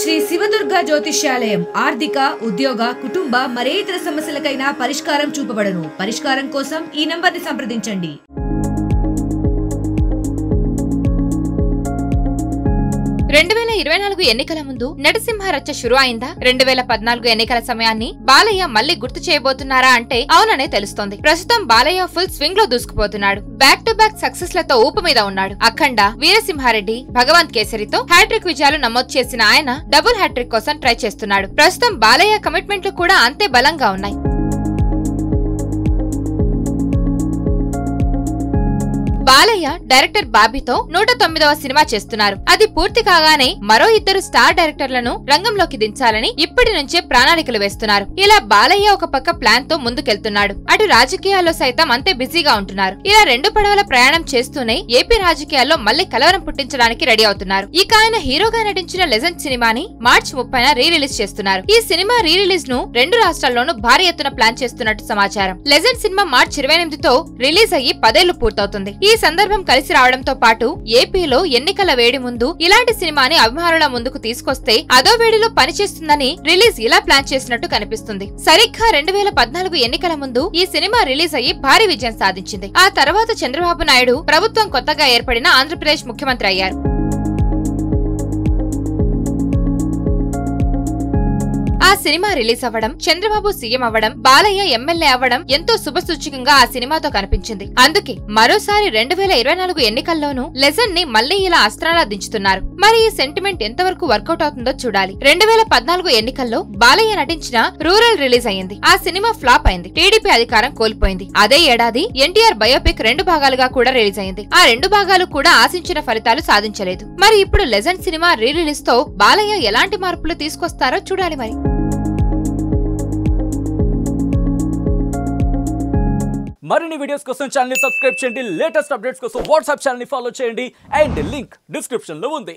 శ్రీ శివదుర్గ జ్యోతిష్యాలయం ఆర్థిక ఉద్యోగ కుటుంబ మరే ఇతర సమస్యలకైనా పరిష్కారం చూపబడును. పరిష్కారం కోసం ఈ నంబర్ని సంప్రదించండి. ఎన్నికల ముందు నరసింహ రచ్చ షురు అయిందా? 2014 ఎన్నికల సమయాన్ని బాలయ్య మళ్లీ గుర్తు చేయబోతున్నారా అంటే అవుననే తెలుస్తోంది. ప్రస్తుతం బాలయ్య ఫుల్ స్వింగ్ లో దూసుకుపోతున్నాడు. బ్యాక్ టు బ్యాక్ సక్సెస్ లతో ఊపు మీద ఉన్నాడు. అఖండ, వీరసింహారెడ్డి, భగవంత్ కేసరితో హ్యాట్రిక్ విజయాలు నమోదు చేసిన ఆయన డబుల్ హ్యాట్రిక్ కోసం ట్రై చేస్తున్నాడు. ప్రస్తుతం బాలయ్య కమిట్మెంట్లు కూడా అంతే బలంగా ఉన్నాయి. బాలయ్య డైరెక్టర్ బాబీతో 109వ సినిమా చేస్తున్నారు. అది పూర్తి కాగానే మరో 2 స్టార్ డైరెక్టర్లను రంగంలోకి దించాలని ఇప్పటి నుంచే ప్రణాళికలు వేస్తున్నారు. ఇలా బాలయ్య ఒక పక్క ప్లాన్ తో ముందుకెళ్తున్నాడు. అటు రాజకీయాల్లో సైతం అంతే బిజీగా ఉంటున్నారు. ఇలా 2 పడవల ప్రయాణం చేస్తూనే ఏపీ రాజకీయాల్లో మళ్లీ కలవరం పుట్టించడానికి రెడీ అవుతున్నారు. ఇక ఆయన హీరోగా నటించిన లెజెండ్ సినిమాని మార్చి 30న రీ రిలీజ్ చేస్తున్నారు. ఈ సినిమా రీ రిలీజ్ ను 2 రాష్ట్రాల్లోనూ భారీ ఎత్తున ప్లాన్ చేస్తున్నట్టు సమాచారం. లెజెండ్ సినిమా మార్చి 28తో రిలీజ్ అయ్యి 10 ఏళ్లు పూర్తవుతుంది. ఈ సందర్భం కలిసి రావడంతో పాటు ఏపీలో ఎన్నికల వేడి ముందు ఇలాంటి సినిమాని అభిమానుల ముందుకు తీసుకొస్తే అదో వేడిలో పనిచేస్తుందని రిలీజ్ ఇలా ప్లాన్ చేసినట్టు కనిపిస్తుంది. సరిగ్గా 2014 ఎన్నికల ముందు ఈ సినిమా రిలీజ్ అయ్యి భారీ విజయం సాధించింది. ఆ తర్వాత చంద్రబాబు నాయుడు ప్రభుత్వం కొత్తగా ఏర్పడిన ఆంధ్రప్రదేశ్ ముఖ్యమంత్రి అయ్యారు. ఆ సినిమా రిలీజ్ అవ్వడం, చంద్రబాబు సీఎం అవ్వడం, బాలయ్య ఎమ్మెల్యే అవ్వడం ఎంతో శుభసూచకంగా ఆ సినిమాతో కనిపించింది. అందుకే మరోసారి 2024 ఎన్నికల్లోనూ లెజెండ్ ని మళ్లీ ఇలా అస్త్రాలా దించుతున్నారు. మరి ఈ సెంటిమెంట్ ఎంతవరకు వర్కౌట్ అవుతుందో చూడాలి. 2014 ఎన్నికల్లో బాలయ్య నటించిన రూరల్ రిలీజ్ అయింది. ఆ సినిమా ఫ్లాప్ అయింది. టీడీపీ అధికారం కోల్పోయింది. అదే ఏడాది ఎన్టీఆర్ బయోపిక్ 2 భాగాలుగా కూడా రిలీజ్ అయింది. ఆ 2 భాగాలు కూడా ఆశించిన ఫలితాలు సాధించలేదు. మరి ఇప్పుడు లెజెండ్ సినిమా రీ రిలీజ్ తో బాలయ్య ఎలాంటి మార్పులు తీసుకొస్తారో చూడాలి. మరిన్ని వీడియోస్ కోసం ఛానల్ ని సబ్స్క్రైబ్ చేయండి. లేటెస్ట్ అప్డేట్స్ కోసం వాట్సాప్ ఛానల్ ని ఫాలో చేయండి. అండ్ లింక్ డిస్క్రిప్షన్ లో ఉంది.